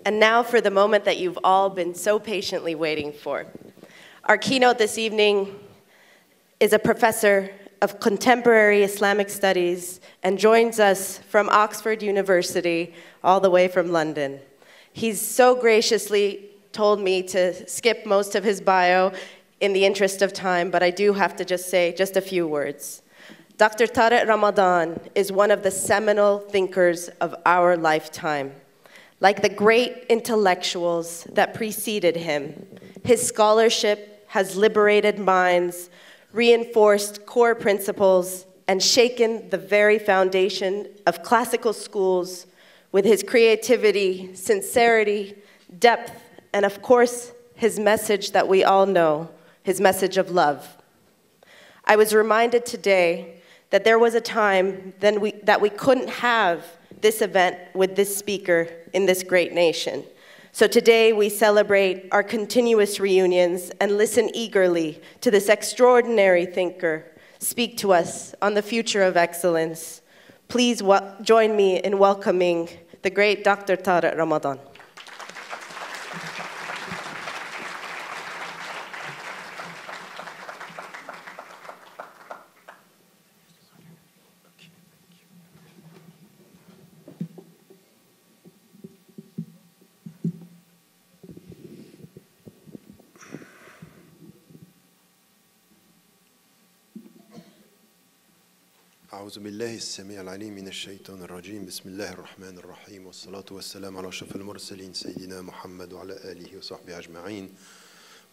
And now for the moment that you've all been so patiently waiting for. Our keynote this evening is a professor of contemporary Islamic studies and joins us from Oxford University, all the way from London. He's so graciously told me to skip most of his bio in the interest of time, but I do have to just say just a few words. Dr. Tariq Ramadan is one of the seminal thinkers of our lifetime. Like the great intellectuals that preceded him, his scholarship has liberated minds, reinforced core principles, and shaken the very foundation of classical schools with his creativity, sincerity, depth, and of course, his message that we all know, his message of love. I was reminded today that there was a time that we couldn't have this event with this speaker in this great nation. So today we celebrate our continuous reunions and listen eagerly to this extraordinary thinker speak to us on the future of excellence. Please join me in welcoming the great Dr. Tariq Ramadan. أعوذ بالله السميع العليم من الشيطان الرجيم بسم الله الرحمن الرحيم والصلاة والسلام على أشرف المرسلين سيدنا محمد وعلى آله وصحبه أجمعين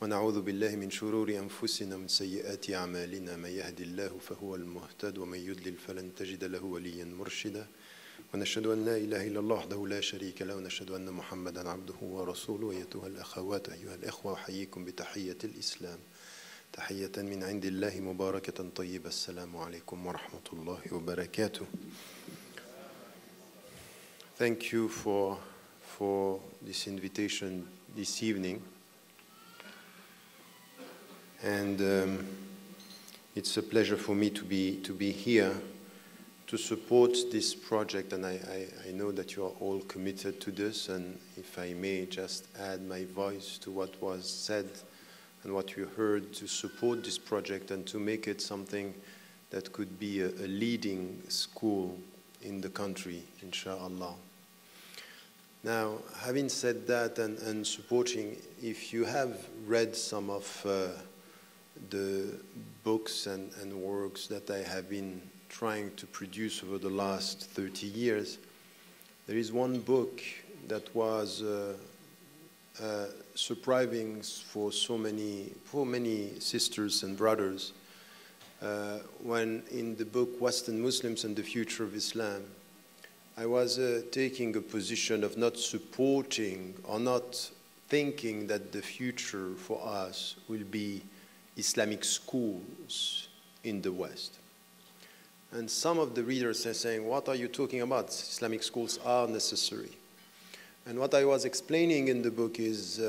ونعوذ بالله من شرور أنفسنا ومن سيئات أعمالنا من يهد الله فهو المهتد ومن يضلل فلن تجد له وليا مرشدا ونشهد أن لا إله إلا الله وحده لا شريك له ونشهد أن محمدا عبده ورسوله أيها الأخوات أيها الإخوة أحييكم بتحية الإسلام تحية من عند الله مباركة طيبة السلام عليكم ورحمة الله وبركاته. Thank you for this invitation this evening. And it's a pleasure for me to be here to support this project, and I know that you are all committed to this, and if I may just add my voice to what was said and what you heard to support this project and to make it something that could be a leading school in the country, inshallah. Now, having said that and supporting, if you have read some of the books and works that I have been trying to produce over the last 30 years, there is one book that was surprising for many sisters and brothers. When in the book Western Muslims and the Future of Islam, I was taking a position of not supporting or not thinking that the future for us will be Islamic schools in the West. And some of the readers are saying, what are you talking about? Islamic schools are necessary. And what I was explaining in the book is,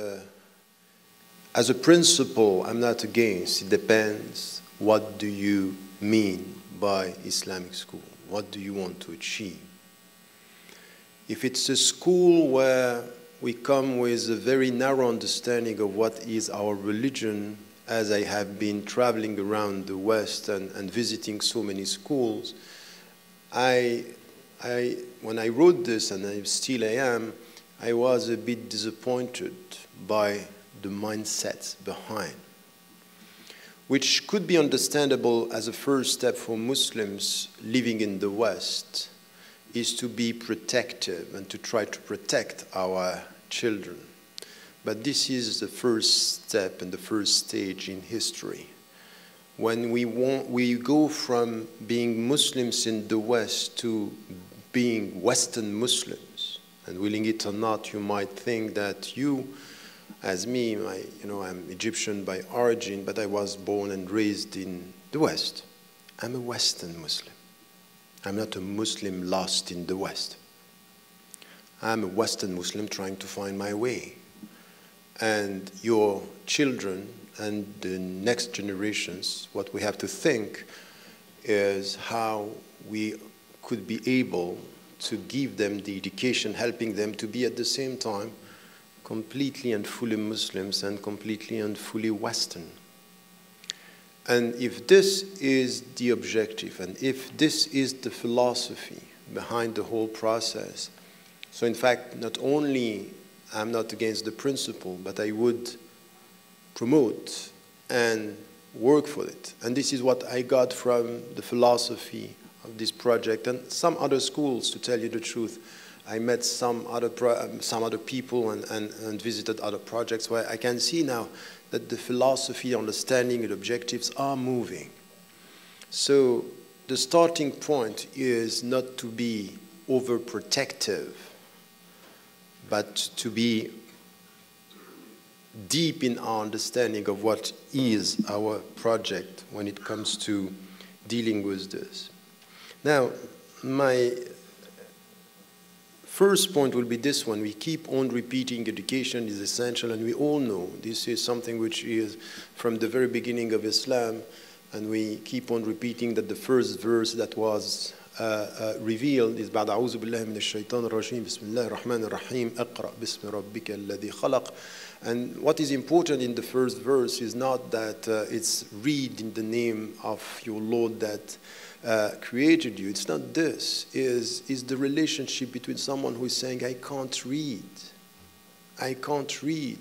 as a principle, I'm not against. It depends. What do you mean by Islamic school? What do you want to achieve? If it's a school where we come with a very narrow understanding of what is our religion, as I have been traveling around the West and visiting so many schools, when I wrote this, and I still am, I was a bit disappointed by the mindsets behind, which could be understandable as a first step for Muslims living in the West, is to be protective and to try to protect our children. But this is the first step and the first stage in history. When we go from being Muslims in the West to being Western Muslims, and willing it or not, you might think that you, as me, I'm Egyptian by origin, but I was born and raised in the West. I'm a Western Muslim. I'm not a Muslim lost in the West. I'm a Western Muslim trying to find my way. And your children and the next generations, what we have to think is how we could be able to give them the education, helping them to be at the same time completely and fully Muslims and completely and fully Western. And if this is the objective, and if this is the philosophy behind the whole process, so in fact, not only I'm not against the principle, but I would promote and work for it. And this is what I got from the philosophy of this project and some other schools, to tell you the truth. I met some other people and visited other projects where I can see now that the philosophy, understanding, and objectives are moving. So the starting point is not to be overprotective, but to be deep in our understanding of what is our project when it comes to dealing with this. Now, my first point will be this one. We keep on repeating education is essential, and we all know this is something which is from the very beginning of Islam, and we keep on repeating that the first verse that was revealed is بعد أعوذ بالله من الشيطان الرجيم بسم الله الرحمن الرحيم اقرأ باسم ربك الذي خلق. And what is important in the first verse is not that it's read in the name of your Lord that created you. It's not this. Is the relationship between someone who is saying, I can't read. I can't read.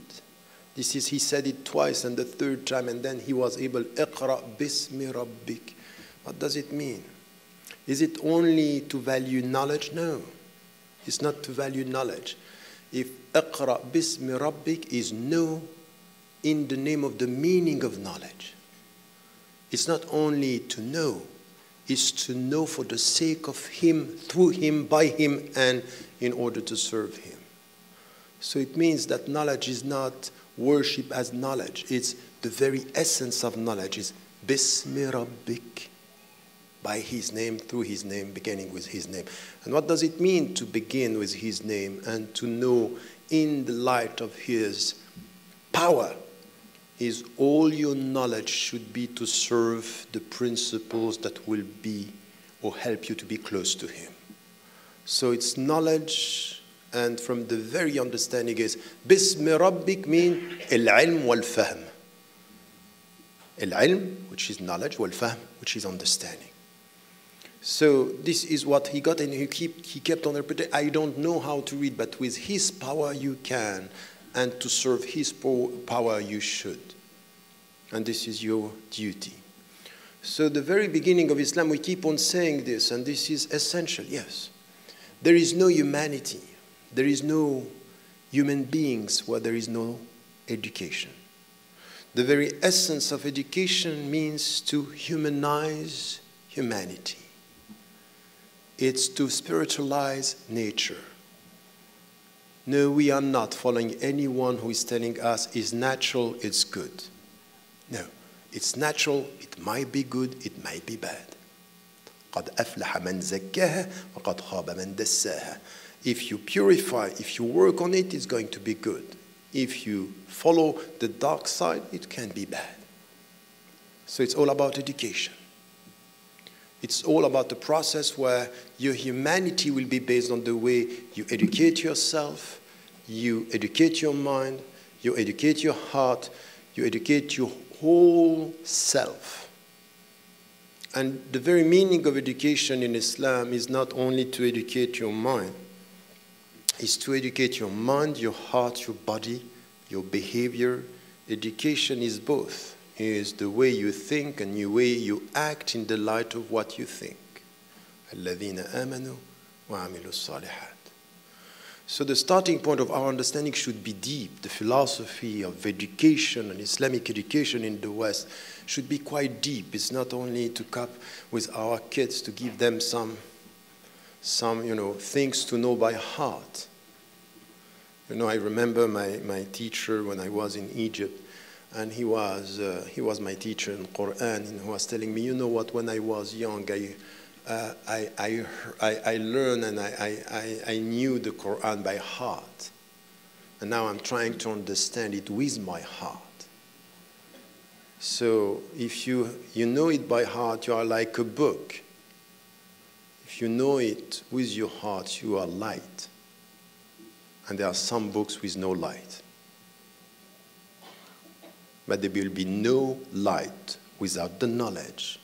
This is, he said it twice and the third time, and then he was able, اقرأ باسم ربك. What does it mean? Is it only to value knowledge? No. It's not to value knowledge. If اقرأ باسم ربك is know in the name of the meaning of knowledge. It's not only to know, it's to know for the sake of him, through him, by him, and in order to serve him. So it means that knowledge is not worship as knowledge. It's the very essence of knowledge. Is Bismi Rabbik, by his name, through his name, beginning with his name. And what does it mean to begin with his name and to know in the light of his power? Is all your knowledge should be to serve the principles that will be or help you to be close to him. So it's knowledge, and from the very understanding is Bismi Rabbik mean al-ilm wal-fahm. Al-ilm, which is knowledge, wal-fahm, which is understanding. So this is what he got, and he kept on repeating, I don't know how to read, but with his power you can, and to serve his power you should. And this is your duty. So the very beginning of Islam, we keep on saying this, and this is essential, yes. There is no humanity. There is no human beings where there is no education. The very essence of education means to humanize humanity. It's to spiritualize nature. No, we are not following anyone who is telling us it's natural, it's good. No, it's natural, it might be good, it might be bad. قَدْ أَفْلَحَ مَنْ زَكَّاهَا وَقَدْ خَابَ مَنْ دَسَّاهَا. If you purify, if you work on it, it's going to be good. If you follow the dark side, it can be bad. So it's all about education. It's all about the process where your humanity will be based on the way you educate yourself, you educate your mind, you educate your heart, you educate your whole self. And the very meaning of education in Islam is not only to educate your mind, it's to educate your mind, your heart, your body, your behavior. Education is both. Is the way you think and the way you act in the light of what you think. الَّذِينَ آمَنُوا وَعَمِلُوا الصَّالِحَاتِ. So the starting point of our understanding should be deep. The philosophy of education and Islamic education in the West should be quite deep. It's not only to cope with our kids, to give them some things to know by heart. I remember my teacher when I was in Egypt. And he was my teacher in Quran, and he was telling me, you know what, when I was young, I learned and I knew the Quran by heart. And now I'm trying to understand it with my heart. So if you know it by heart, you are like a book. If you know it with your heart, you are light. and there are some books with no light. But there will be no light without the knowledge.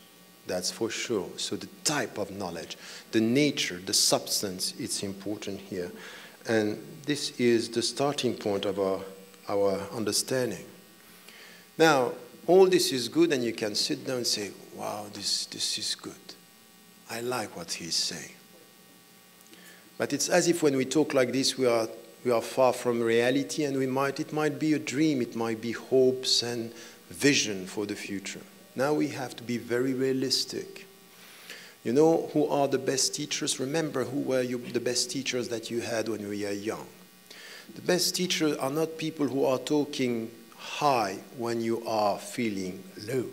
That's for sure. So the type of knowledge, the nature, the substance, it's important here. And this is the starting point of our understanding. Now, all this is good, and you can sit down and say, wow, this is good. I like what he's saying. But it's as if when we talk like this, we are far from reality, and it might be a dream, it might be hopes and vision for the future. Now we have to be very realistic. You know who are the best teachers? Remember who were the best teachers that you had when you were young. The best teachers are not people who are talking high when you are feeling low.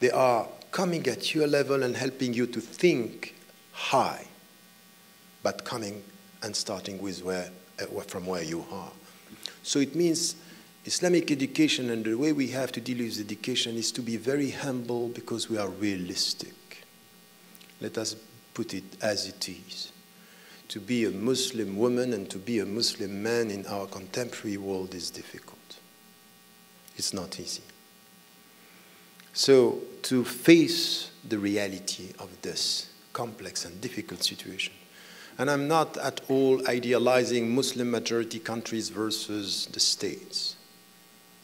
They are coming at your level and helping you to think high, but coming and starting with from where you are. So it means Islamic education, and the way we have to deal with education is to be very humble because we are realistic. Let us put it as it is. To be a Muslim woman and to be a Muslim man in our contemporary world is difficult. It's not easy. So to face the reality of this complex and difficult situation, and I'm not at all idealizing Muslim majority countries versus the states.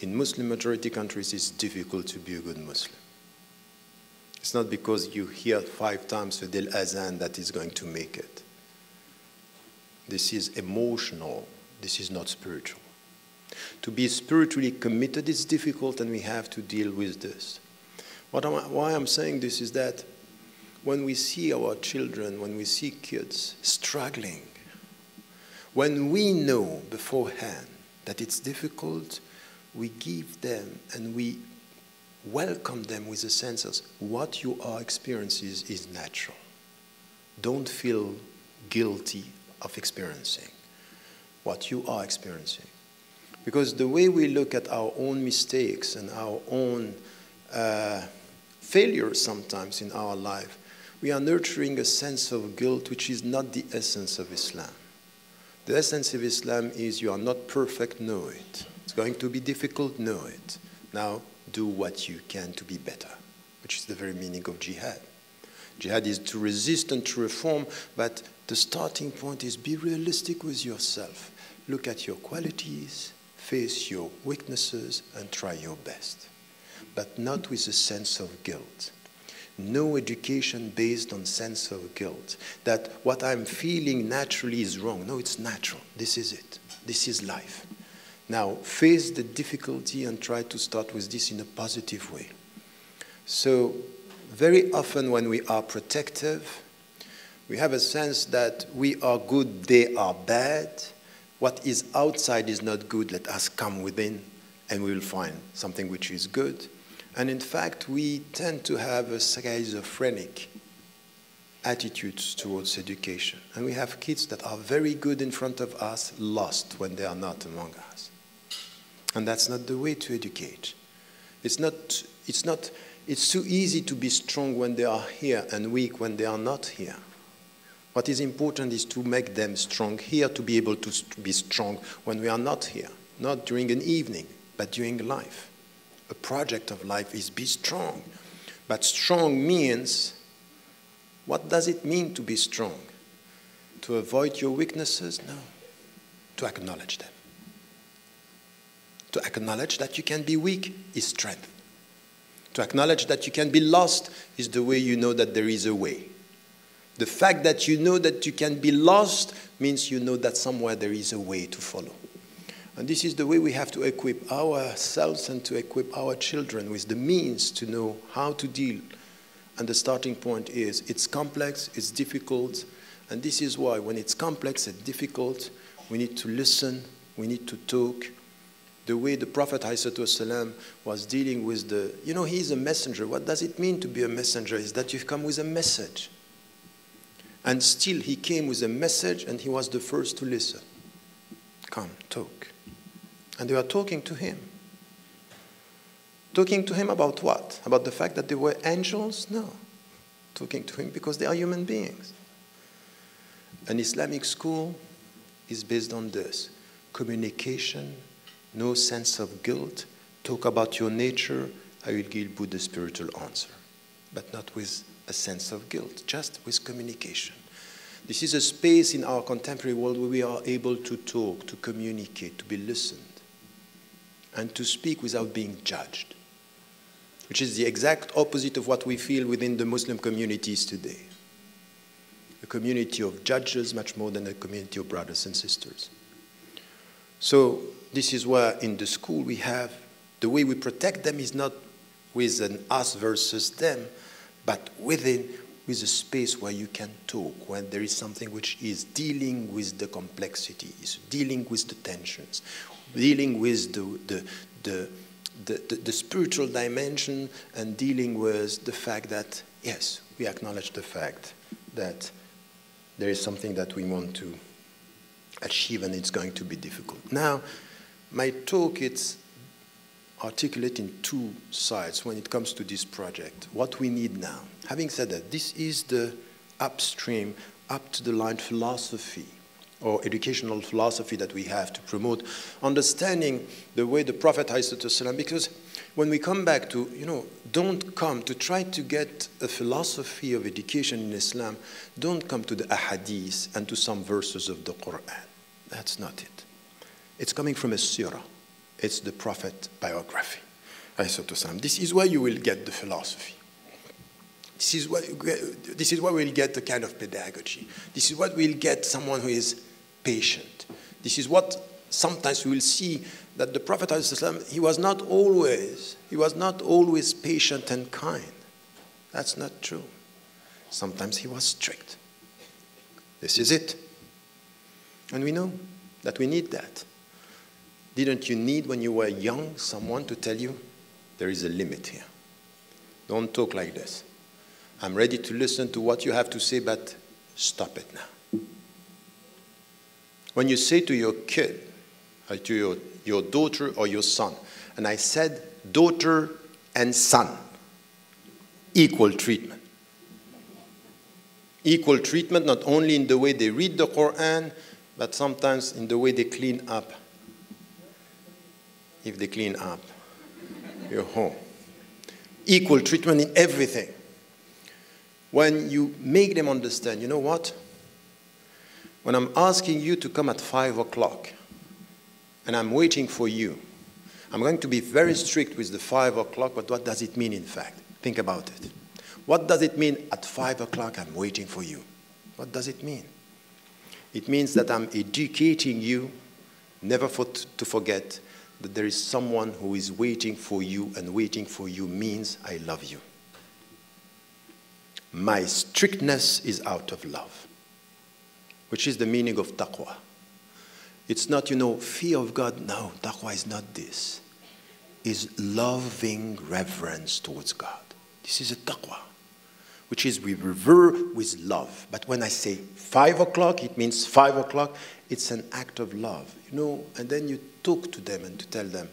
In Muslim majority countries, it's difficult to be a good Muslim. It's not because you hear 5 times Fidel Azan that is going to make it. This is emotional. This is not spiritual. To be spiritually committed is difficult, and we have to deal with this. Why I'm saying this is that when we see our children, when we see kids struggling, when we know beforehand that it's difficult, we give them and we welcome them with a sense of what you are experiencing is natural. Don't feel guilty of experiencing what you are experiencing. Because the way we look at our own mistakes and our own failures sometimes in our life, we are nurturing a sense of guilt which is not the essence of Islam. The essence of Islam is you are not perfect, know it. It's going to be difficult, know it. Now do what you can to be better, which is the very meaning of jihad. Jihad is to resist and to reform, but the starting point is be realistic with yourself. Look at your qualities, face your weaknesses, and try your best. But not with a sense of guilt. No education based on sense of guilt, that what I'm feeling naturally is wrong. No, it's natural. This is it. This is life. Now, face the difficulty and try to start with this in a positive way. So, very often when we are protective, we have a sense that we are good, they are bad. What is outside is not good. Let us come within and we will find something which is good. And in fact, we tend to have a schizophrenic attitudes towards education. And we have kids that are very good in front of us, lost when they are not among us. And that's not the way to educate. It's too easy to be strong when they are here and weak when they are not here. What is important is to make them strong here to be able to be strong when we are not here. Not during an evening, but during life. A project of life is be strong. But strong means, what does it mean to be strong? To avoid your weaknesses? No. To acknowledge them. To acknowledge that you can be weak is strength. To acknowledge that you can be lost is the way you know that there is a way. The fact that you know that you can be lost means you know that somewhere there is a way to follow. And this is the way we have to equip ourselves and to equip our children with the means to know how to deal. And the starting point is it's complex, it's difficult, and this is why when it's complex and difficult, we need to listen, we need to talk. The way the Prophet ﷺ was dealing with he's a messenger. What does it mean to be a messenger? Is that you come with a message. And still he came with a message and he was the first to listen. Come, talk. And they were talking to him. Talking to him about what? About the fact that they were angels? No. Talking to him because they are human beings. An Islamic school is based on this. Communication, no sense of guilt, talk about your nature, I will give you the spiritual answer. But not with a sense of guilt, just with communication. This is a space in our contemporary world where we are able to talk, to communicate, to be listened, and to speak without being judged, which is the exact opposite of what we feel within the Muslim communities today. A community of judges much more than a community of brothers and sisters. So this is where in the school we have, the way we protect them is not with an us versus them, but within, with a space where you can talk, when there is something which is dealing with the complexities, dealing with the tensions, dealing with the spiritual dimension, and dealing with the fact that, yes, we acknowledge the fact that there is something that we want to achieve and it's going to be difficult. Now, my talk, it's articulate in two sides when it comes to this project. What we need now. Having said that, this is the upstream, up to the line philosophy or educational philosophy that we have to promote understanding the way the Prophet ﷺ, because when we come back to, don't come to try to get a philosophy of education in Islam, don't come to the ahadith and to some verses of the Quran. That's not it. It's coming from a seerah. It's the Prophet biography. This is where you will get the philosophy. This is where we'll get the kind of pedagogy. This is what we'll get someone who is patient. This is what sometimes we will see that the Prophet ﷺ, he was not always patient and kind. That's not true. Sometimes he was strict. This is it. And we know that we need that. Didn't you need, when you were young, someone to tell you, there is a limit here. Don't talk like this. I'm ready to listen to what you have to say, but stop it now. When you say to your kid, or to your daughter or your son, and I said daughter and son, equal treatment. Equal treatment not only in the way they read the Quran, but sometimes in the way they clean up. If they clean up your home. Equal treatment in everything. When you make them understand, you know what? When I'm asking you to come at 5 o'clock, and I'm waiting for you, I'm going to be very strict with the 5 o'clock, but what does it mean in fact? Think about it. What does it mean at 5 o'clock I'm waiting for you? What does it mean? It means that I'm educating you, never to forget that there is someone who is waiting for you, and waiting for you means I love you. My strictness is out of love, which is the meaning of taqwa. It's not, fear of God. No, taqwa is not this. It's loving reverence towards God. This is a taqwa, which is we revere with love. But when I say 5 o'clock, it means 5 o'clock. It's an act of love, and then you talk to them and to tell them,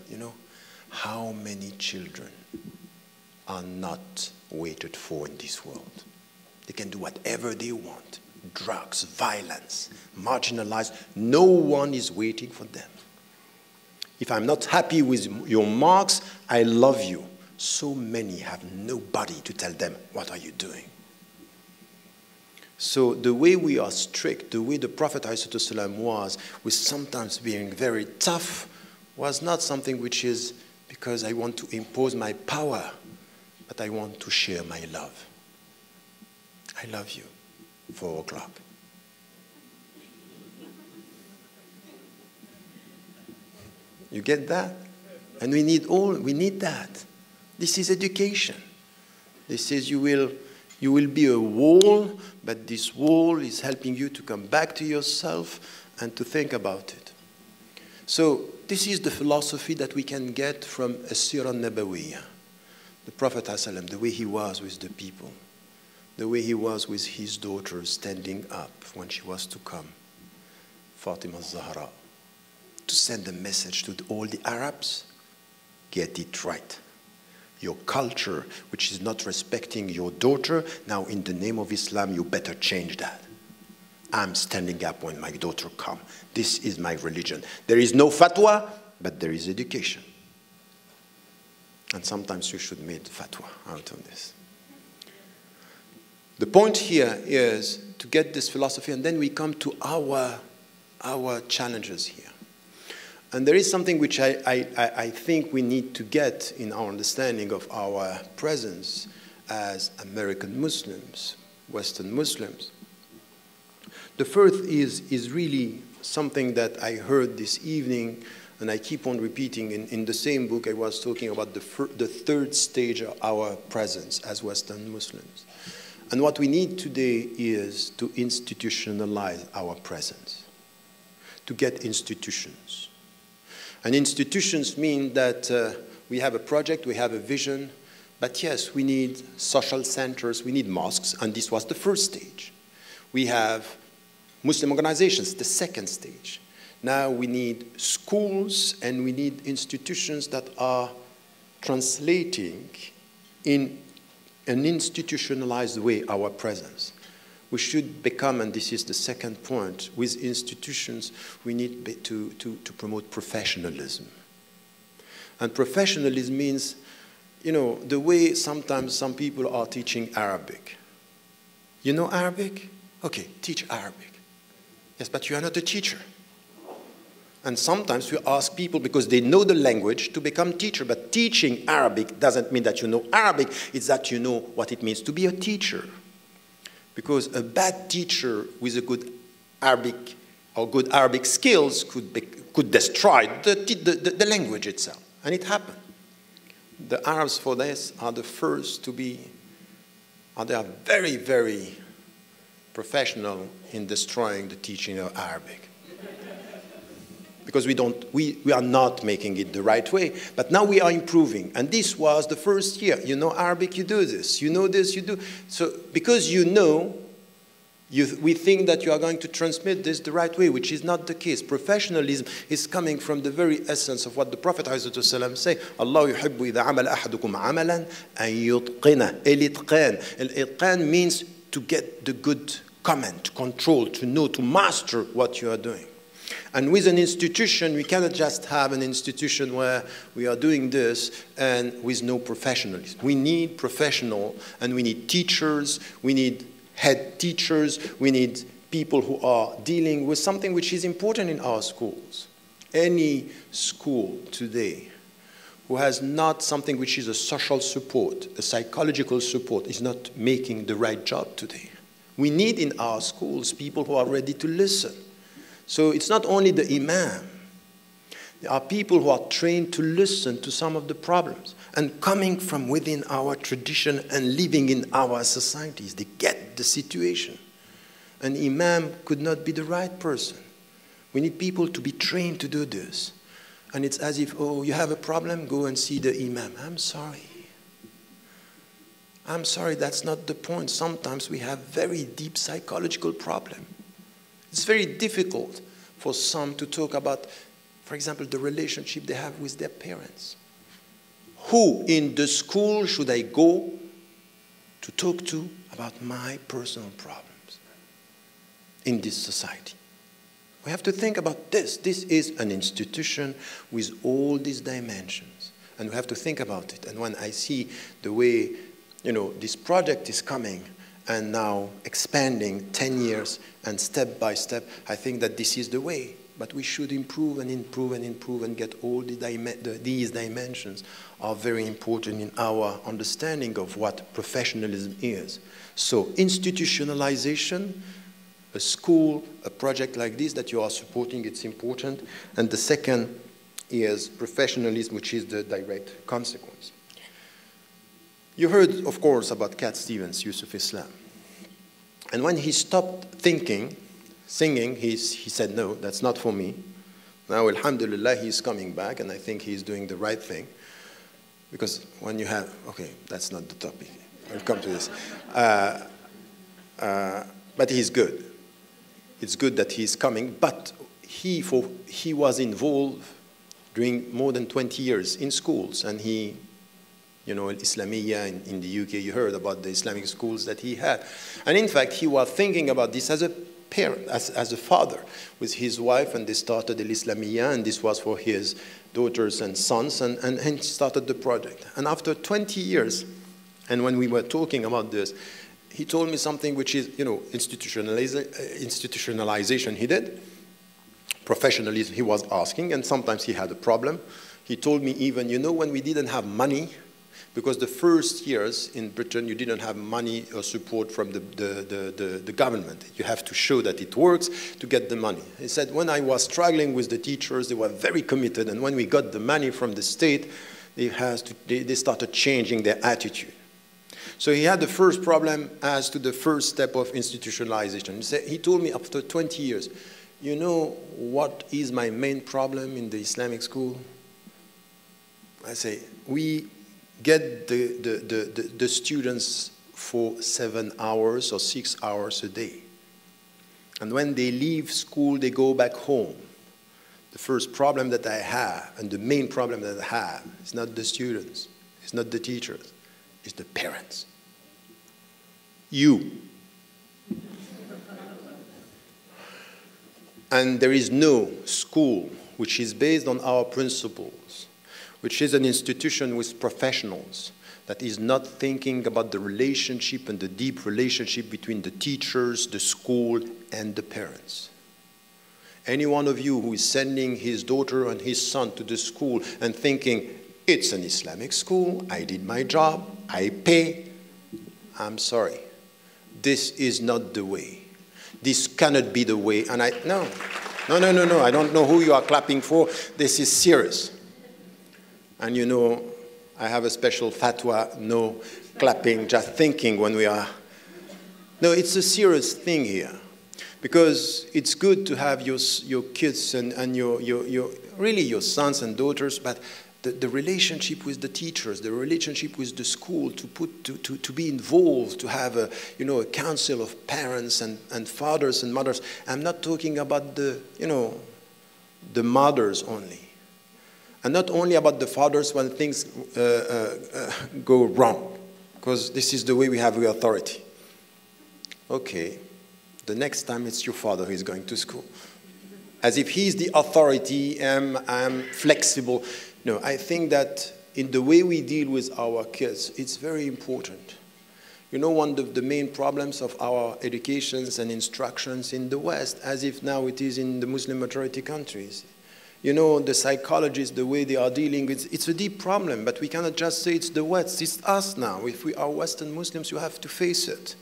how many children are not waited for in this world. They can do whatever they want. Drugs, violence, marginalized. No one is waiting for them. If I'm not happy with your marks, I love you. So many have nobody to tell them, what are you doing? So the way we are strict, the way the Prophet ﷺ was, with sometimes being very tough, was not something which is because I want to impose my power, but I want to share my love. I love you. 4 o'clock. You get that? And we need that. This is education. This is you will be a wall, but this wall is helping you to come back to yourself and to think about it. So this is the philosophy that we can get from a Sirah Nabawiyah. The Prophet ﷺ, the way he was with the people, the way he was with his daughter standing up when she was to come, Fatima Zahra, to send a message to all the Arabs, get it right. Your culture, which is not respecting your daughter, now in the name of Islam, you better change that. I'm standing up when my daughter comes. This is my religion. There is no fatwa, but there is education. And sometimes you should make fatwa out of this. The point here is to get this philosophy, and then we come to our challenges here. And there is something which I think we need to get in our understanding of our presence as American Muslims, Western Muslims. The first is really something that I heard this evening, and I keep on repeating. In the same book, I was talking about the third stage of our presence as Western Muslims. And what we need today is to institutionalize our presence, to get institutions. And institutions mean that we have a project, we have a vision, but yes, we need social centers, we need mosques, and this was the first stage. We have Muslim organizations, the second stage. Now we need schools and we need institutions that are translating in an institutionalized way our presence. We should become, and this is the second point, with institutions we need to promote professionalism. And professionalism means, you know, the way sometimes some people are teaching Arabic. You know Arabic? Okay, teach Arabic. Yes, but you are not a teacher. And sometimes we ask people, because they know the language, to become teacher. But teaching Arabic doesn't mean that you know Arabic. It's that you know what it means to be a teacher. Because a bad teacher with a good Arabic or good Arabic skills could destroy the language itself. And it happened. The Arabs for this are the first to be, they are very, very professional in destroying the teaching of Arabic. Because we are not making it the right way. But now we are improving. And this was the first year. You know Arabic, you do this. You know this, you do. So because you know, we think that you are going to transmit this the right way, which is not the case. Professionalism is coming from the very essence of what the Prophet ﷺ say. Allah yuhibbu idha amala ahadukum amalan an yutqina. El-itqan. El-itqan means to get the good comment, to control, to know, to master what you are doing. And with an institution, we cannot just have an institution where we are doing this and with no professionalism. We need professional, and we need teachers, we need head teachers, we need people who are dealing with something which is important in our schools. Any school today who has not something which is a social support, a psychological support, is not making the right job today. We need in our schools people who are ready to listen. So it's not only the imam. There are people who are trained to listen to some of the problems and coming from within our tradition and living in our societies. They get the situation. An imam could not be the right person. We need people to be trained to do this. And it's as if, oh, you have a problem? Go and see the imam. I'm sorry. I'm sorry, that's not the point. Sometimes we have very deep psychological problems. It's very difficult for some to talk about, for example, the relationship they have with their parents. Who in the school should I go to talk to about my personal problems in this society? We have to think about this. This is an institution with all these dimensions. And we have to think about it. And when I see the way, you know, this project is coming and now expanding 10 years and step by step, I think that this is the way. But we should improve and improve and improve and get all these dimensions are very important in our understanding of what professionalism is. So institutionalization, a school, a project like this that you are supporting, it's important. And the second is professionalism, which is the direct consequence. You heard, of course, about Cat Stevens, Yusuf Islam. And when he stopped singing, he said, no, that's not for me. Now, alhamdulillah, he's coming back, and I think he's doing the right thing. Because when you have, okay, that's not the topic. I'll come to this. But he's good. It's good that he's coming, but he was involved during more than 20 years in schools, and he, you know, Islamiyya in the UK, you heard about the Islamic schools that he had. And in fact, he was thinking about this as a parent, as a father, with his wife, and they started Al Islamiyah, and this was for his daughters and sons, and he started the project. And after 20 years, and when we were talking about this, he told me something which is, institutionalization he did. Professionalism he was asking, and sometimes he had a problem. He told me even, when we didn't have money, because the first years in Britain, you didn't have money or support from the government. You have to show that it works to get the money. He said, when I was struggling with the teachers, they were very committed, and when we got the money from the state, they started changing their attitude. So he had the first problem as to the first step of institutionalization. He told me after 20 years, you know what is my main problem in the Islamic school? I say, we get the students for 7 hours or 6 hours a day. And when they leave school, they go back home. The first problem that I have, and the main problem that I have, is not the students, it's not the teachers, it's the parents. You. And there is no school which is based on our principles, which is an institution with professionals, that is not thinking about the relationship and the deep relationship between the teachers, the school, and the parents. Any one of you who is sending his daughter and his son to the school and thinking, it's an Islamic school, I did my job, I pay, I'm sorry. This is not the way. This cannot be the way. And no, I don't know who you are clapping for. This is serious. And I have a special fatwa, no clapping, just thinking when we are. No, it's a serious thing here. Because it's good to have your kids and your sons and daughters, but the relationship with the teachers, the relationship with the school, to be involved, to have a council of parents and fathers and mothers. I'm not talking about the mothers only. And not only about the fathers when things go wrong, because this is the way we have the authority. Okay, the next time it's your father who is going to school. As if he's the authority, I'm flexible. No, I think that in the way we deal with our kids, it's very important. One of the main problems of our educations and instructions in the West, as if now it is in the Muslim majority countries, the psychologists, the way they are dealing with it's a deep problem, but we cannot just say it's the West, it's us now. If we are Western Muslims, you have to face it.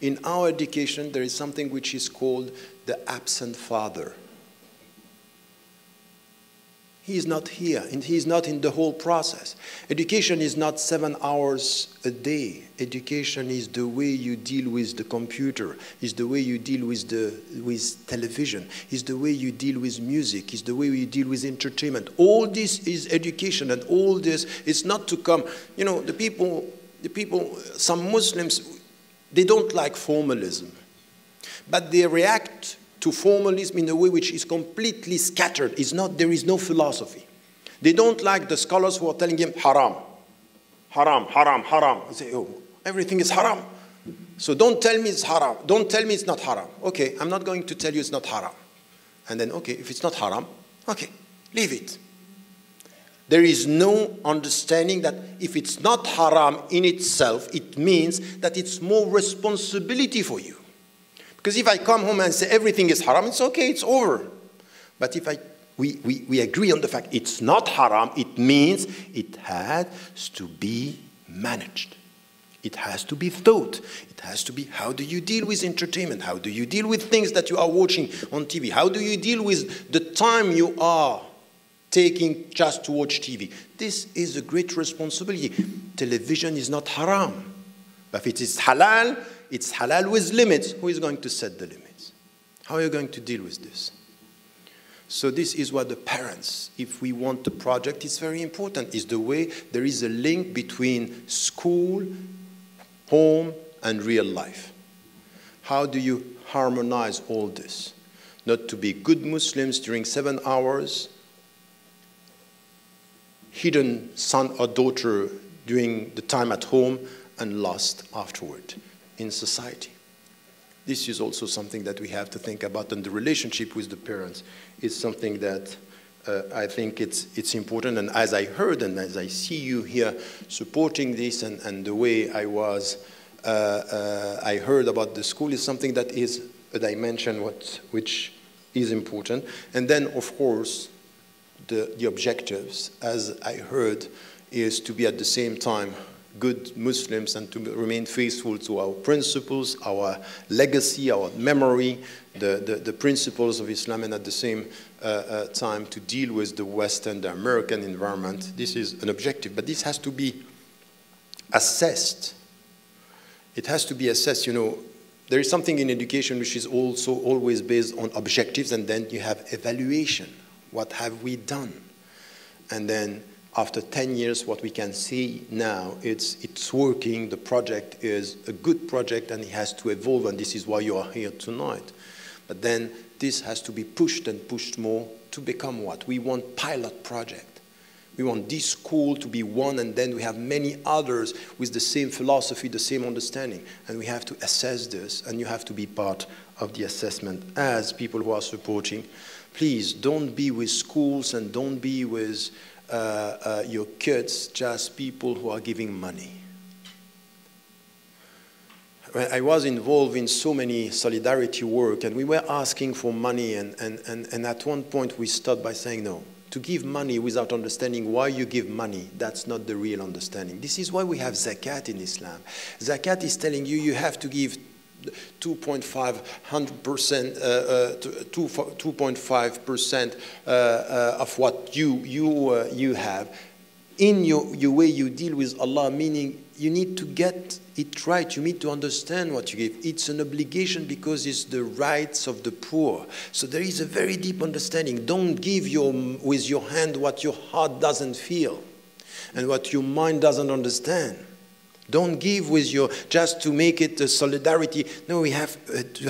In our education, there is something which is called the absent father. He is not here, and he is not in the whole process. Education is not 7 hours a day. Education is the way you deal with the computer, is the way you deal with television, is the way you deal with music, is the way you deal with entertainment. All this is education, and all this is not to come. The people, some Muslims, they don't like formalism, but they react to formalism in a way which is completely scattered. There is no philosophy. They don't like the scholars who are telling him haram, haram, haram, haram. They say, oh, everything is haram. So don't tell me it's haram. Don't tell me it's not haram. Okay, I'm not going to tell you it's not haram. And then, okay, if it's not haram, okay, leave it. There is no understanding that if it's not haram in itself, it means that it's more responsibility for you. Because if I come home and say everything is haram, it's okay, it's over. But if we agree on the fact it's not haram, it means it has to be managed. It has to be thought. It has to be, how do you deal with entertainment? How do you deal with things that you are watching on TV? How do you deal with the time you are taking just to watch TV? This is a great responsibility. Television is not haram. But if it is halal, it's halal with limits. Who is going to set the limits? How are you going to deal with this? So this is what the parents, if we want the project, it's very important, is the way there is a link between school, home, and real life. How do you harmonize all this? Not to be good Muslims during 7 hours, hidden son or daughter during the time at home, and lost afterward in society. This is also something that we have to think about, and the relationship with the parents is something that I think it's important. And as I heard and as I see you here supporting this, and the way I heard about the school is something that is a dimension which is important. And then, of course, the objectives, as I heard, is to be at the same time good Muslims and to remain faithful to our principles, our legacy, our memory, the principles of Islam, and at the same time to deal with the Western, the American environment. This is an objective, but this has to be assessed. It has to be assessed. You know, there is something in education which is also always based on objectives, and then you have evaluation. What have we done? And then after 10 years, what we can see now, it's working, the project is a good project, and it has to evolve, and this is why you are here tonight. But then this has to be pushed and pushed more to become what? We want pilot project. We want this school to be one, and then we have many others with the same philosophy, the same understanding. And we have to assess this, and you have to be part of the assessment as people who are supporting. Please don't be with schools and don't be with your kids, just people who are giving money. I was involved in so many solidarity work, and we were asking for money, and at one point we stopped by saying, no, to give money without understanding why you give money, that's not the real understanding. This is why we have zakat in Islam. Zakat is telling you you have to give 2.5% of what you have in your way you deal with Allah, meaning you need to get it right. You need to understand what you give. It's an obligation because it's the rights of the poor. So there is a very deep understanding. Don't give with your hand what your heart doesn't feel and what your mind doesn't understand. Don't give with your, just to make it a solidarity. No, we have to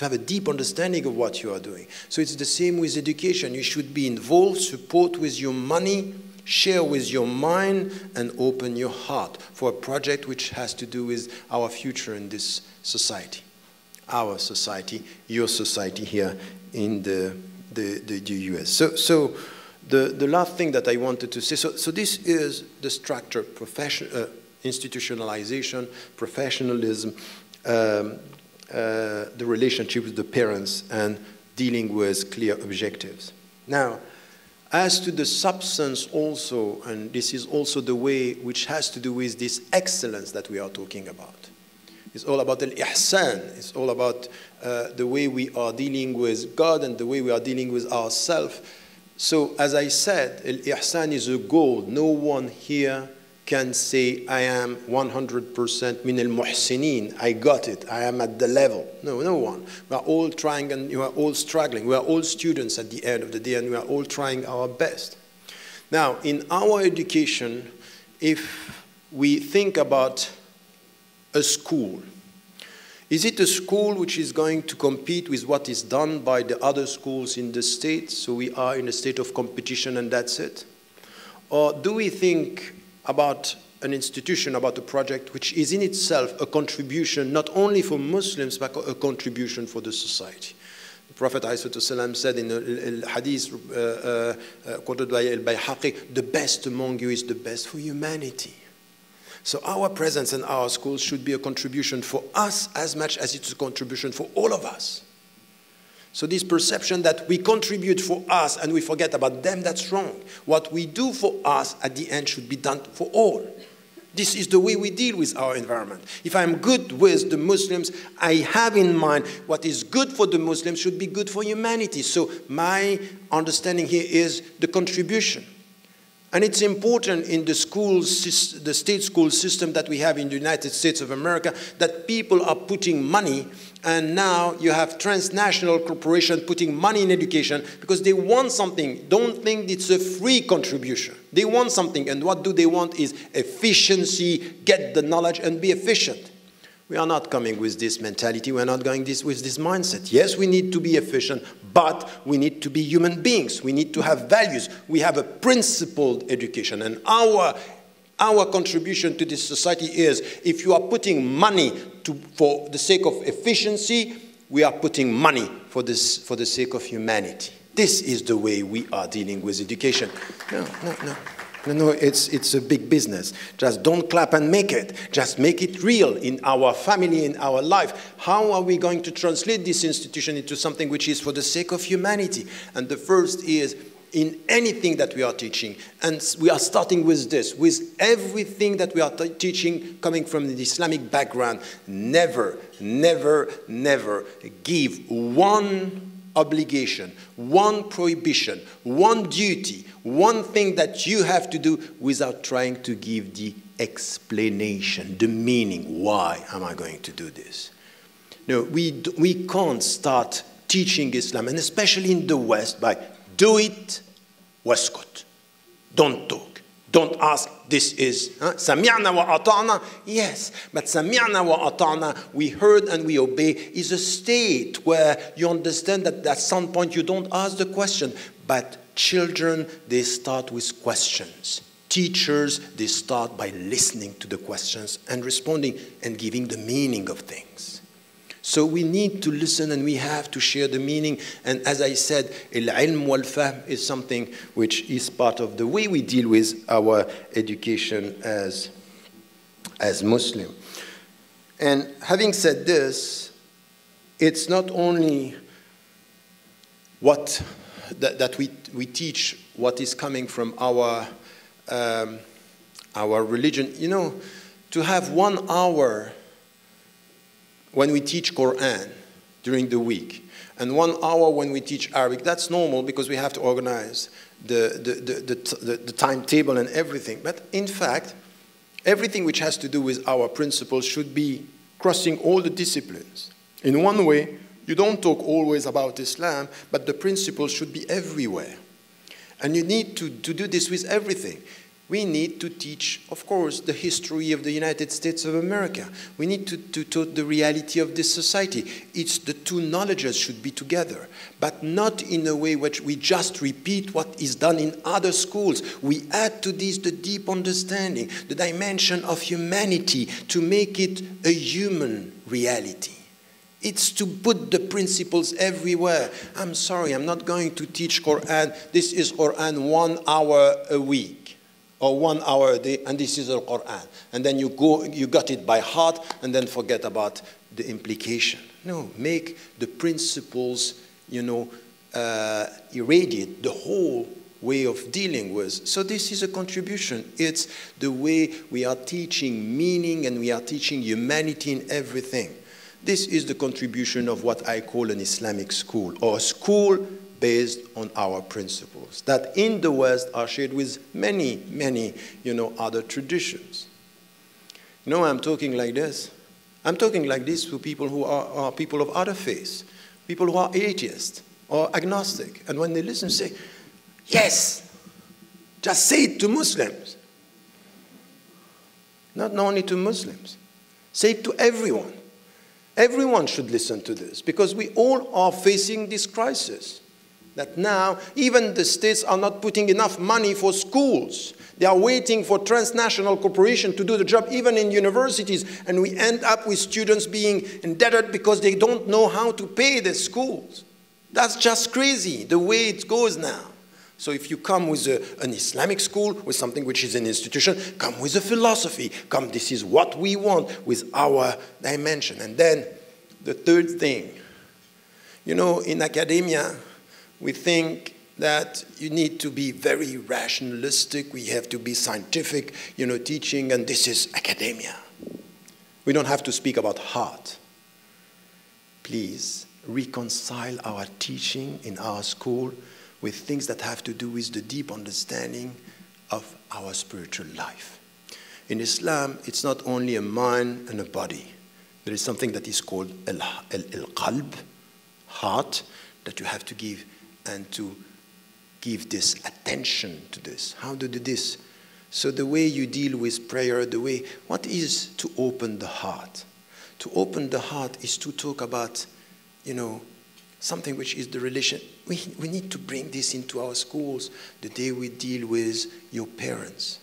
have a deep understanding of what you are doing. So it's the same with education. You should be involved, support with your money, share with your mind, and open your heart for a project which has to do with our future in this society. Our society, your society here in the US. So the last thing that I wanted to say, so this is the structure, institutionalization, professionalism, the relationship with the parents, and dealing with clear objectives. Now, as to the substance also, and this is also the way which has to do with this excellence that we are talking about. It's all about al-ihsan. It's all about the way we are dealing with God and the way we are dealing with ourselves. So, as I said, al-ihsan is a goal. No one here can say, I am 100% min al-muhsinin, I got it, I am at the level. No, no one. We are all trying and you are all struggling. We are all students at the end of the day, and we are all trying our best. Now, in our education, if we think about a school, is it a school which is going to compete with what is done by the other schools in the state? So we are in a state of competition and that's it? Or do we think about an institution, about a project which is in itself a contribution not only for Muslims, but a contribution for the society? The Prophet ﷺ said in a hadith quoted by al-Bayhaqi, the best among you is the best for humanity. So our presence in our schools should be a contribution for us as much as it's a contribution for all of us. So this perception that we contribute for us and we forget about them, that's wrong. What we do for us at the end should be done for all. This is the way we deal with our environment. If I'm good with the Muslims, I have in mind what is good for the Muslims should be good for humanity. So my understanding here is the contribution. And it's important in the schools, the state school system that we have in the United States of America, that people are putting money, and now you have transnational corporations putting money in education because they want something. Don't think it's a free contribution. They want something, and what do they want is efficiency, get the knowledge, and be efficient. We are not coming with this mentality. We are not going with this mindset. Yes, we need to be efficient, but we need to be human beings. We need to have values. We have a principled education, and our Our contribution to this society is, if you are putting money for the sake of efficiency, we are putting money for the sake of humanity. This is the way we are dealing with education. No, it's a big business. Just don't clap and make it. Just make it real in our family, in our life. How are we going to translate this institution into something which is for the sake of humanity? And the first is, in anything that we are teaching, and we are starting with this, with everything that we are teaching coming from the Islamic background, never, never, never give one obligation, one prohibition, one duty, one thing that you have to do without trying to give the explanation, the meaning. Why am I going to do this? No, we can't start teaching Islam, and especially in the West, by do it, waskut. Don't talk. Don't ask. This is sami'na wa ata'na. Yes, but sami'na wa ata'na, we heard and we obey, is a state where you understand that at some point you don't ask the question. But children, they start with questions. Teachers, they start by listening to the questions and responding and giving the meaning of things. So we need to listen and we have to share the meaning. And as I said, al-ilm wal-fahm is something which is part of the way we deal with our education as Muslim. And having said this, it's not only that we teach what is coming from our religion. You know, to have 1 hour when we teach Quran during the week, and 1 hour when we teach Arabic, that's normal because we have to organize the timetable and everything. But in fact, everything which has to do with our principles should be crossing all the disciplines. In one way, you don't talk always about Islam, but the principles should be everywhere. And you need to do this with everything. We need to teach, of course, the history of the United States of America. We need to talk the reality of this society. It's the two knowledges should be together, but not in a way which we just repeat what is done in other schools. We add to this the deep understanding, the dimension of humanity, to make it a human reality. It's to put the principles everywhere. I'm sorry, I'm not going to teach Quran. This is Quran 1 hour a week. Or 1 hour a day, and this is the Quran. And then you got it by heart, and then forget about the implication. No, make the principles, irradiate the whole way of dealing with. So this is a contribution. It's the way we are teaching meaning, and we are teaching humanity in everything. This is the contribution of what I call an Islamic school, or a school based on our principles that in the West are shared with many, many, other traditions. I'm talking like this. I'm talking like this to people who are people of other faiths, people who are atheists or agnostic. And when they listen, say, yes, just say it to Muslims. Not only to Muslims. Say it to everyone. Everyone should listen to this because we all are facing this crisis. That now, even the states are not putting enough money for schools. They are waiting for transnational cooperation to do the job, even in universities. And we end up with students being indebted because they don't know how to pay their schools. That's just crazy, the way it goes now. So if you come with an Islamic school, with something which is an institution, come with a philosophy. Come, this is what we want with our dimension. And then the third thing, in academia, we think that you need to be very rationalistic. We have to be scientific, teaching, and this is academia. We don't have to speak about heart. Please reconcile our teaching in our school with things that have to do with the deep understanding of our spiritual life. In Islam, it's not only a mind and a body. There is something that is called al-qalb, heart, that you have to give and to give this attention to this. How to do this? So the way you deal with prayer, what is to open the heart? To open the heart is to talk about, something which is the relation. We need to bring this into our schools. The day we deal with your parents,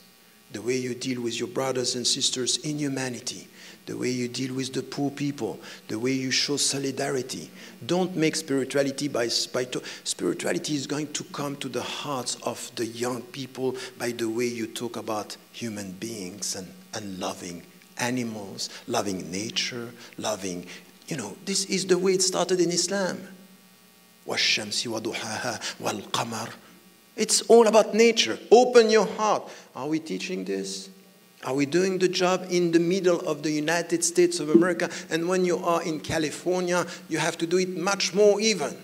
the way you deal with your brothers and sisters in humanity, the way you deal with the poor people, the way you show solidarity. Don't make spirituality spirituality is going to come to the hearts of the young people by the way you talk about human beings and loving animals, loving nature, loving, this is the way it started in Islam. وَالشَّمْسِ وَضُحَاهَا وَالْقَمَرِ. It's all about nature. Open your heart. Are we teaching this? Are we doing the job in the middle of the United States of America? And when you are in California, you have to do it much more even.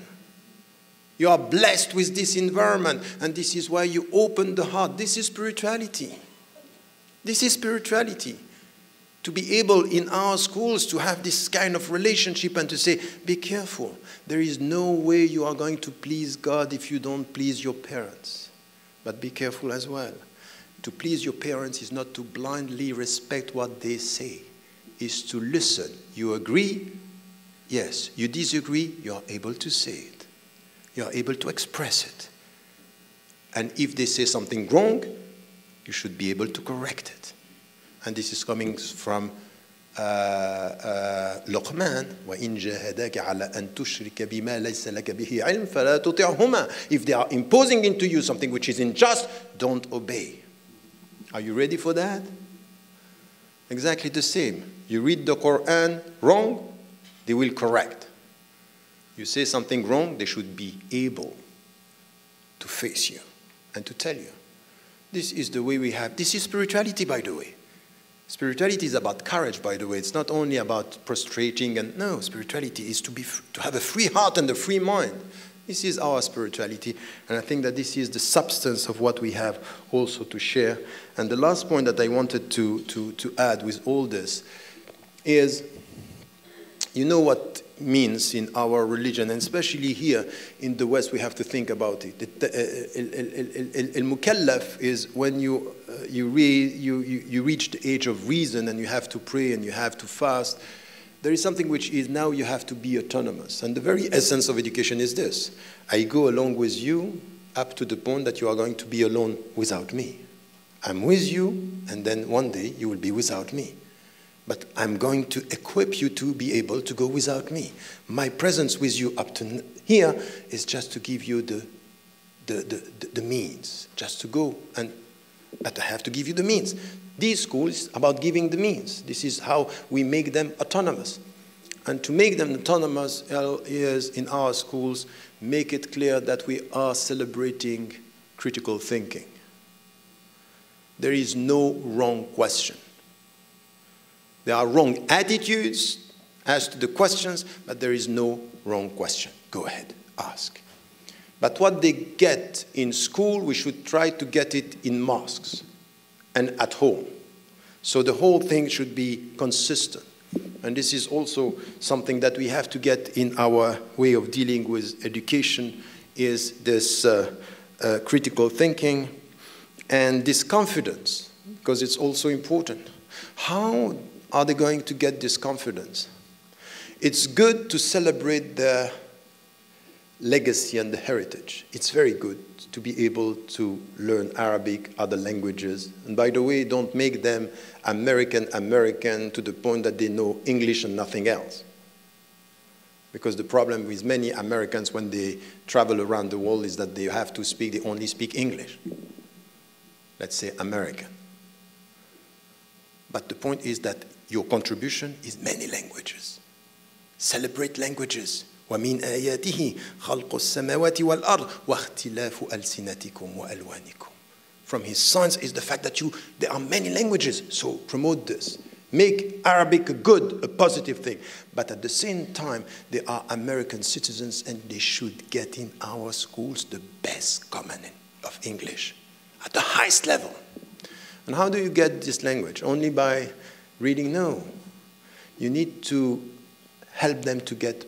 You are blessed with this environment, and this is why you open the heart. This is spirituality. This is spirituality. To be able in our schools to have this kind of relationship and to say, be careful. There is no way you are going to please God if you don't please your parents. But be careful as well. To please your parents is not to blindly respect what they say. It's to listen. You agree? Yes. You disagree? You are able to say it. You are able to express it. And if they say something wrong, you should be able to correct it. And this is coming from Luqman, وَإِنْ جَاهَدَاكَ عَلَىٰ أَن تُشْرِكَ بِمَا لَيْسَ لَكَ بِهِ عِلْمٍ فَلَا تُطِعْهُمَا. If they are imposing into you something which is unjust, don't obey. Are you ready for that? Exactly the same. You read the Quran wrong, they will correct. You say something wrong, they should be able to face you and to tell you. This is the way we have. This is spirituality, by the way. Spirituality is about courage, by the way. It's not only about prostrating no, spirituality is to have a free heart and a free mind. This is our spirituality, and I think that this is the substance of what we have also to share. And the last point that I wanted to add with all this is, you know what means in our religion, and especially here in the West, we have to think about it. Al-mukallaf is when you reach the age of reason and you have to pray and you have to fast. There is something which is now you have to be autonomous. And the very essence of education is this. I go along with you up to the point that you are going to be alone without me. I'm with you, and then one day you will be without me. But I'm going to equip you to be able to go without me. My presence with you up to here is just to give you the means, just to go. But I have to give you the means. These schools about giving the means. This is how we make them autonomous. And to make them autonomous is, in our schools, make it clear that we are celebrating critical thinking. There is no wrong question. There are wrong attitudes as to the questions, but there is no wrong question. Go ahead, ask. But what they get in school, we should try to get it in mosques and at home. So the whole thing should be consistent. And this is also something that we have to get in our way of dealing with education, is this critical thinking and this confidence, because it's also important. How are they going to get this confidence? It's good to celebrate the legacy and the heritage. It's very good to be able to learn Arabic, other languages. And by the way, don't make them American to the point that they know English and nothing else. Because the problem with many Americans when they travel around the world is that they only speak English. Let's say American. But the point is that your contribution is many languages. Celebrate languages. وَمِنْ آيَاتِهِ خَلْقُ السَّمَاوَاتِ وَالْأَرْضِ وَاخْتِلَافُ أَلْسِنَتِكُمْ وَأَلْوَانِكُمْ. From his signs is the fact that there are many languages, so promote this. Make Arabic a positive thing. But at the same time, they are American citizens and they should get in our schools the best common of English at the highest level. And how do you get this language? Only by reading? No. You need to help them to get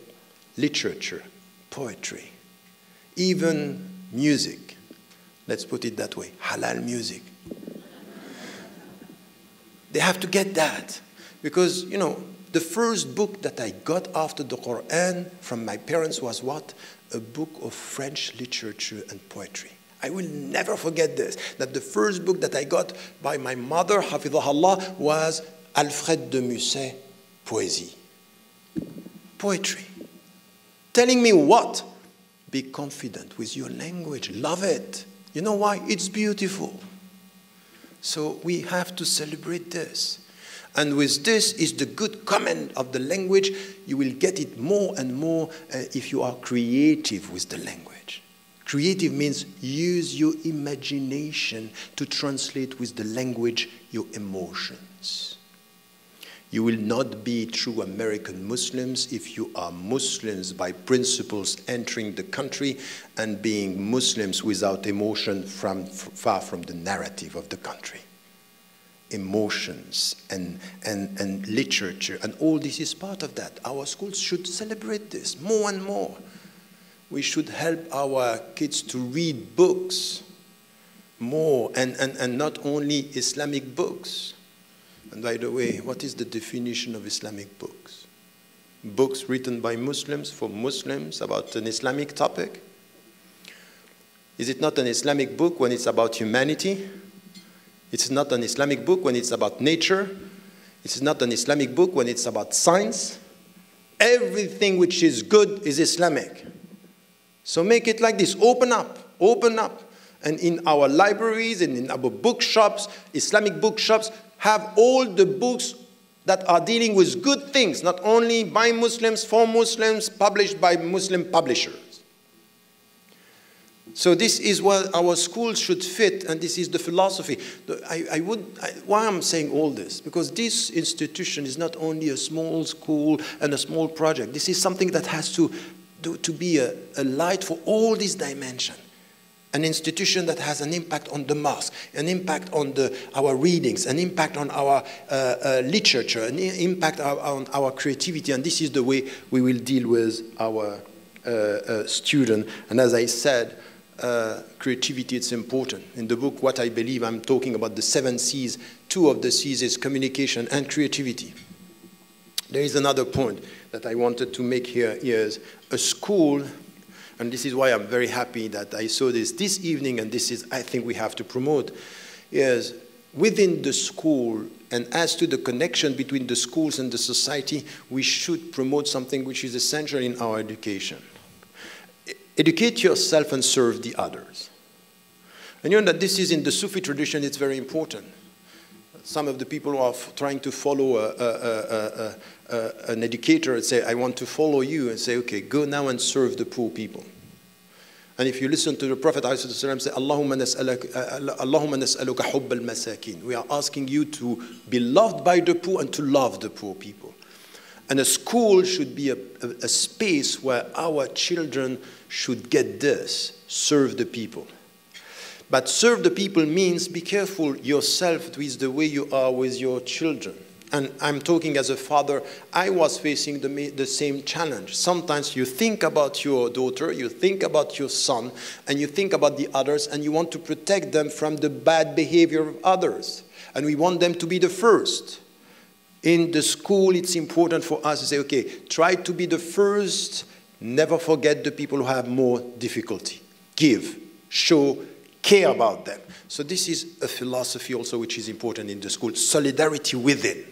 literature, poetry, even music. Let's put it that way, halal music. They have to get that. Because, the first book that I got after the Quran from my parents was what? A book of French literature and poetry. I will never forget this, that the first book that I got by my mother, Hafidhahullah, was Alfred de Musset, Poésie. Poetry. Telling me what? Be confident with your language. Love it. You know why? It's beautiful. So we have to celebrate this. And with this is the good comment of the language. You will get it more and more if you are creative with the language. Creative means use your imagination to translate with the language your emotions. You will not be true American Muslims if you are Muslims by principles entering the country and being Muslims without emotion far from the narrative of the country. Emotions and literature, and all this is part of that. Our schools should celebrate this more and more. We should help our kids to read books more, and not only Islamic books. And by the way, what is the definition of Islamic books? Books written by Muslims for Muslims about an Islamic topic? Is it not an Islamic book when it's about humanity? It's not an Islamic book when it's about nature. It's not an Islamic book when it's about science. Everything which is good is Islamic. So make it like this. Open up. Open up. And in our libraries and in our bookshops, Islamic bookshops, have all the books that are dealing with good things, not only by Muslims, for Muslims, published by Muslim publishers. So this is what our schools should fit, and this is the philosophy. Why I'm saying all this? Because this institution is not only a small school and a small project. This is something that has to be a light for all these dimensions. An institution that has an impact on the mosque, an impact on our readings, an impact on our literature, an impact on our creativity. And this is the way we will deal with our student. And as I said, creativity, it's important. In the book, What I Believe, I'm talking about the 7 C's. 2 of the C's is communication and creativity. There is another point that I wanted to make here is a school. And this is why I'm very happy that I saw this evening, and this is, I think we have to promote, is within the school, and as to the connection between the schools and the society, we should promote something which is essential in our education. Educate yourself and serve the others. And you know that this is in the Sufi tradition, it's very important. Some of the people who are trying to follow an educator and say, I want to follow you, and say, okay, go now and serve the poor people. And if you listen to the Prophet ﷺ say, Allahumma nas'aluka hubb al-masakin. We are asking you to be loved by the poor and to love the poor people. And a school should be a space where our children should get this, serve the people. But serve the people means be careful yourself with the way you are with your children. And I'm talking as a father, I was facing the same challenge. Sometimes you think about your daughter, you think about your son, and you think about the others, and you want to protect them from the bad behavior of others. And we want them to be the first. In the school, it's important for us to say, okay, try to be the first. Never forget the people who have more difficulty. Give, show, care about them. So this is a philosophy also which is important in the school. Solidarity within.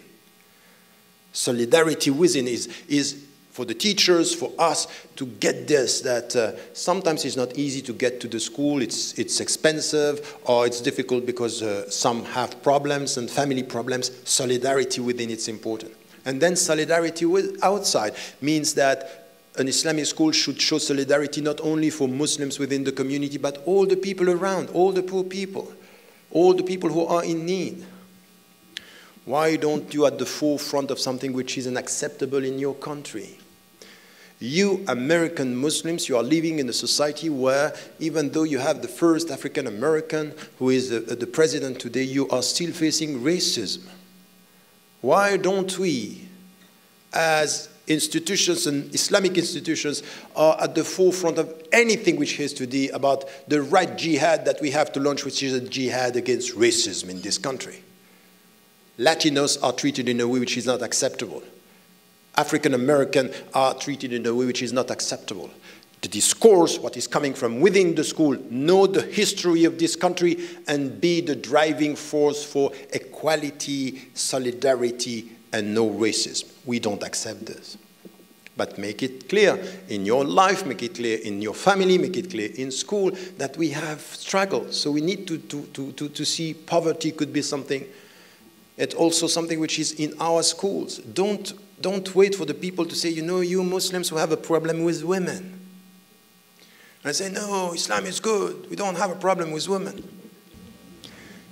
Solidarity within is for the teachers, for us, to get this, that sometimes it's not easy to get to the school, it's expensive, or it's difficult because some have problems and family problems. Solidarity within, it's important. And then solidarity with outside means that an Islamic school should show solidarity not only for Muslims within the community, but all the people around, all the poor people, all the people who are in need. Why don't you at the forefront of something which is unacceptable in your country? You American Muslims, you are living in a society where even though you have the first African American who is the president today, you are still facing racism. Why don't we, as institutions and Islamic institutions, are at the forefront of anything which has to do about the right jihad that we have to launch, which is a jihad against racism in this country? Latinos are treated in a way which is not acceptable. African American are treated in a way which is not acceptable. the discourse, what is coming from within the school, know the history of this country, and be the driving force for equality, solidarity, and no racism. We don't accept this. But make it clear in your life, make it clear in your family, make it clear in school that we have struggles. So we need to see poverty could be something. It's also something which is in our schools. Don't wait for the people to say, you know, you Muslims who have a problem with women. I say, no, Islam is good. We don't have a problem with women.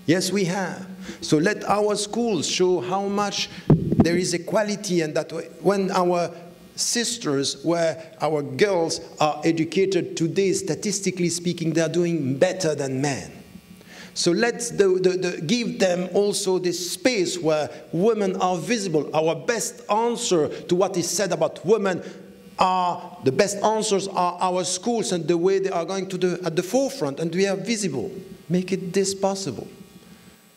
Yes, we have. So let our schools show how much there is equality, and that when our sisters, where our girls are educated today, statistically speaking, they are doing better than men. So let's give them also this space where women are visible. Our best answer to what is said about women the best answers are our schools and the way they are going at the forefront, and we are visible. Make it this possible.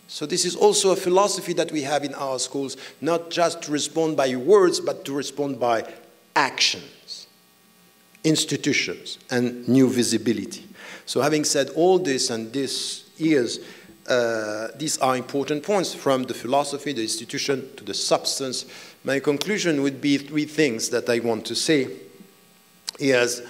So this is also a philosophy that we have in our schools, not just to respond by words, but to respond by actions, institutions, and new visibility. So having said all this, and these are important points from the philosophy, the institution, to the substance. My conclusion would be three things that I want to say. Is,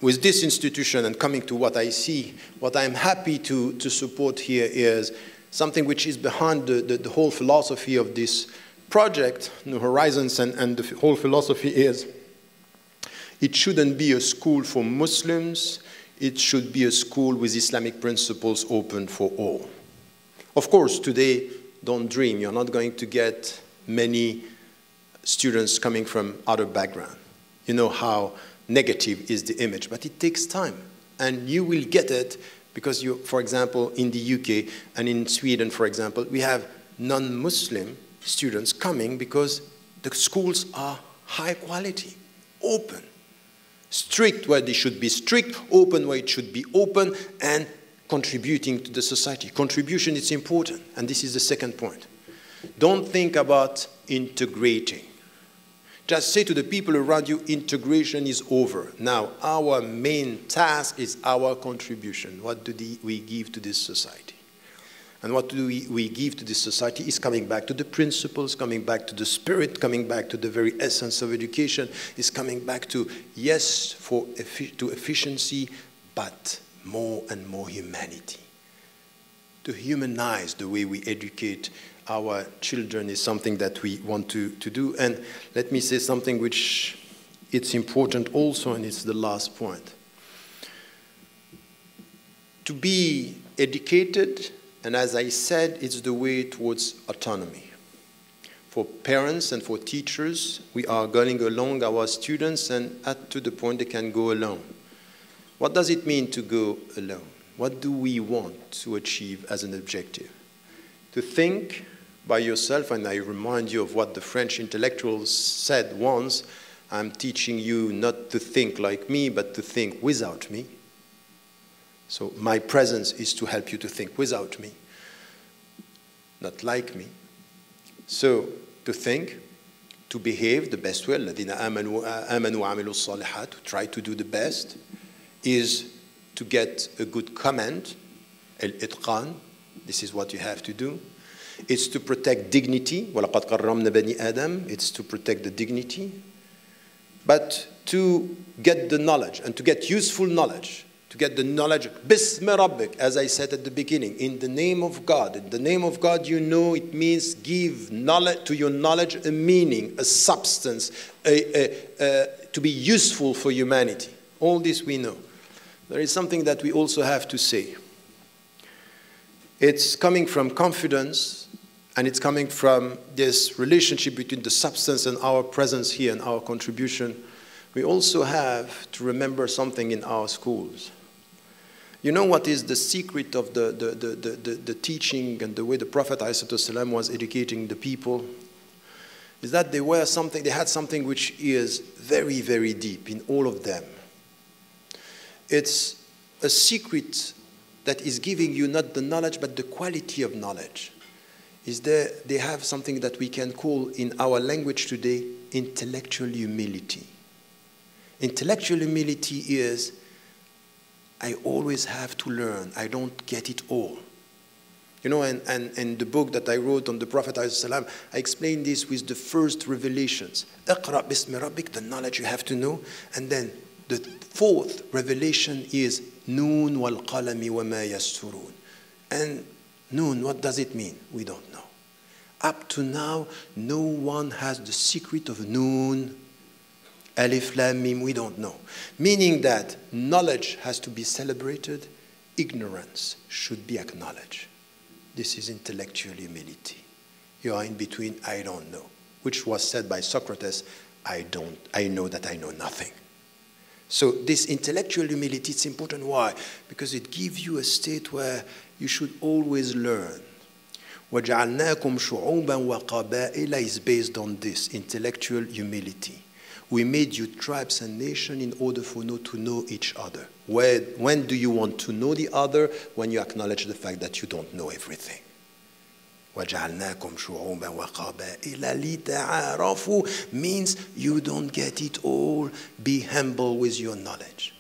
with this institution and coming to what I see, what I'm happy to support here is something which is behind the whole philosophy of this project, New Horizons, and the whole philosophy is, it shouldn't be a school for Muslims, it should be a school with Islamic principles open for all. Of course, today, don't dream, you're not going to get many students coming from other backgrounds. You know how negative is the image, but it takes time. And you will get it because you, for example, in the UK and in Sweden, for example, we have non-Muslim students coming because the schools are high quality, open, strict where they should be strict, open where it should be open, and contributing to the society. Contribution is important, and this is the second point. Don't think about integrating. Just say to the people around you, integration is over. Now, our main task is our contribution. What do we give to this society? And what do we give to this society is coming back to the principles, coming back to the spirit, coming back to the very essence of education, is coming back to, yes, to efficiency, but more and more humanity. To humanize the way we educate our children is something that we want to do. And let me say something which it's important also, and it's the last point. To be educated, and as I said, it's the way towards autonomy. For parents and for teachers, we are going along our students and to the point they can go alone. What does it mean to go alone? What do we want to achieve as an objective? To think by yourself, and I remind you of what the French intellectuals said once, I'm teaching you not to think like me, but to think without me. So my presence is to help you to think without me, not like me. So to think, to behave the best way, الَّذِينَ آمَنُوا وَعَمِلُوا الصَّالِحَاتِ, to try to do the best, is to get a good comment, al-itqan, this is what you have to do. It's to protect dignity. وَلَقَدْ قَرَّمْنَا بَنِي آدَمَ. It's to protect the dignity. But to get the knowledge, and to get useful knowledge, to get the knowledge, بِسْمِ رَبِّكَ, as I said at the beginning, in the name of God. In the name of God, you know, it means give knowledge to your knowledge a meaning, a substance, to be useful for humanity. All this we know. There is something that we also have to say. It's coming from confidence, and it's coming from this relationship between the substance and our presence here and our contribution. We also have to remember something in our schools. You know what is the secret of the teaching and the way the Prophet ﷺ was educating the people? Is that they had something which is very, very deep in all of them. It's a secret that is giving you not the knowledge, but the quality of knowledge. They have something that we can call in our language today intellectual humility. Intellectual humility is, I always have to learn. I don't get it all. You know, and in the book that I wrote on the Prophet ﷺ, I explained this with the first revelations. اقرأ باسم ربك, the knowledge you have to know. And then the fourth revelation is Noon wal qalami wa ma yasturun. And Noon, what does it mean? We don't know. Up to now, no one has the secret of Noon, Alif Lam Mim, we don't know. Meaning that knowledge has to be celebrated, ignorance should be acknowledged. This is intellectual humility. You are in between, I don't know, which was said by Socrates, I know that I know nothing. So this intellectual humility, it's important. Why? Because it gives you a state where you should always learn. وَجَعَلْنَاكُمْ شُعُوبًا وَقَبَائِلَ is based on this, intellectual humility. We made you tribes and nations in order for you to know each other. When do you want to know the other? When you acknowledge the fact that you don't know everything. وَجَعَلْنَاكُمْ شُعُوبًا وَقَبَائِلَ لِتَعَارَفُوا means you don't get it all. Be humble with your knowledge.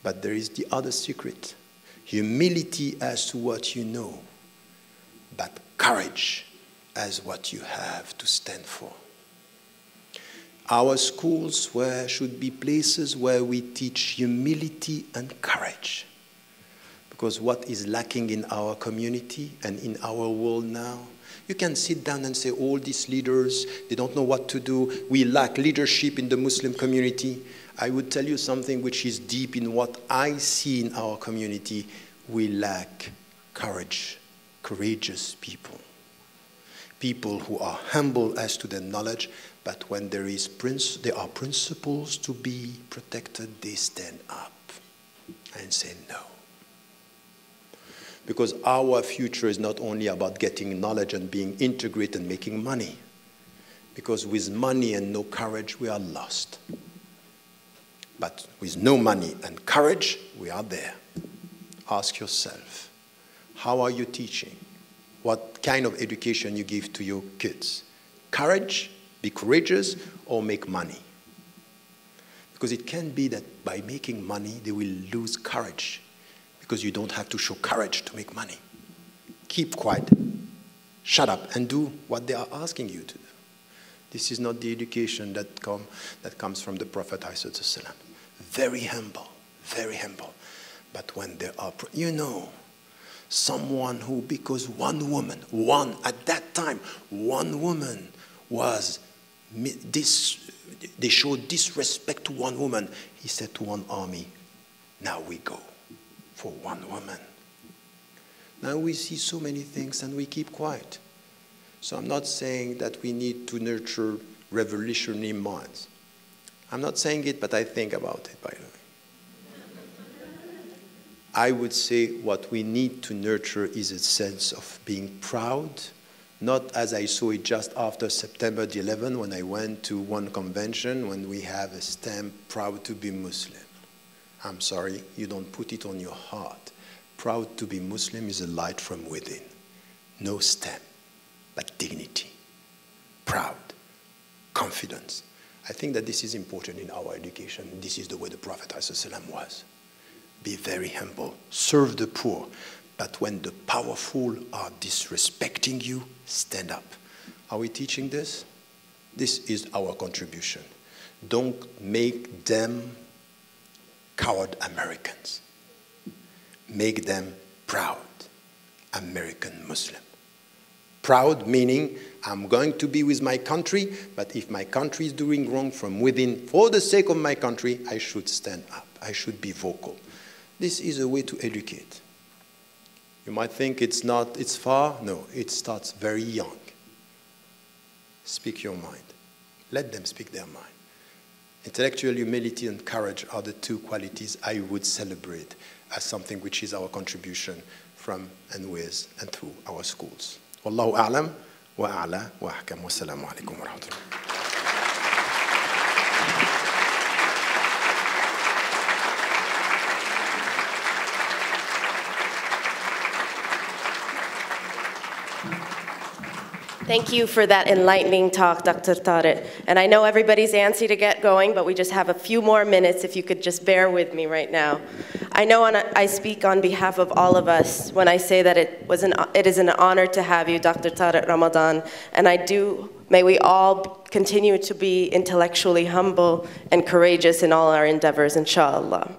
But there is the other secret. Humility as to what you know, but courage as what you have to stand for. Our schools should be places where we teach humility and courage. Because what is lacking in our community and in our world now, you can sit down and say, all these leaders, they don't know what to do. We lack leadership in the Muslim community. I would tell you something which is deep in what I see in our community. We lack courage, courageous people. People who are humble as to their knowledge, but when there are principles to be protected, they stand up and say no. Because our future is not only about getting knowledge and being integrated and making money. Because with money and no courage, we are lost. But with no money and courage, we are there. Ask yourself, how are you teaching? What kind of education you give to your kids? Courage, be courageous, or make money? Because it can be that by making money, they will lose courage. Because you don't have to show courage to make money. Keep quiet, shut up, and do what they are asking you to do. This is not the education that comes from the Prophet ﷺ. Very humble, very humble. But when there are, someone who, because one woman was, they showed disrespect to one woman. He said to one army, now we go for one woman. Now we see so many things and we keep quiet. So I'm not saying that we need to nurture revolutionary minds. I'm not saying it, but I think about it, by the way. I would say what we need to nurture is a sense of being proud, not as I saw it just after September the 11th when I went to one convention when we have a stamp, proud to be Muslim. I'm sorry, you don't put it on your heart. Proud to be Muslim is a light from within. No stamp, but dignity, proud, confidence. I think that this is important in our education. This is the way the Prophet ﷺ was. Be very humble, serve the poor, but when the powerful are disrespecting you, stand up. Are we teaching this? This is our contribution. Don't make them coward Americans. Make them proud American Muslim. Proud meaning I'm going to be with my country, but if my country is doing wrong from within, for the sake of my country, I should stand up. I should be vocal. This is a way to educate. You might think it's far. No, it starts very young. Speak your mind. Let them speak their mind. Intellectual humility and courage are the two qualities I would celebrate as something which is our contribution from and with and through our schools. Wallahu a'lam wa a'la wa ahkam. Wassalamu alaikum wa rahmatullah. Thank you for that enlightening talk, Dr. Tariq. And I know everybody's antsy to get going, but we just have a few more minutes if you could just bear with me right now. I know I speak on behalf of all of us when I say that it is an honor to have you, Dr. Tariq Ramadan, and may we all continue to be intellectually humble and courageous in all our endeavors, inshallah.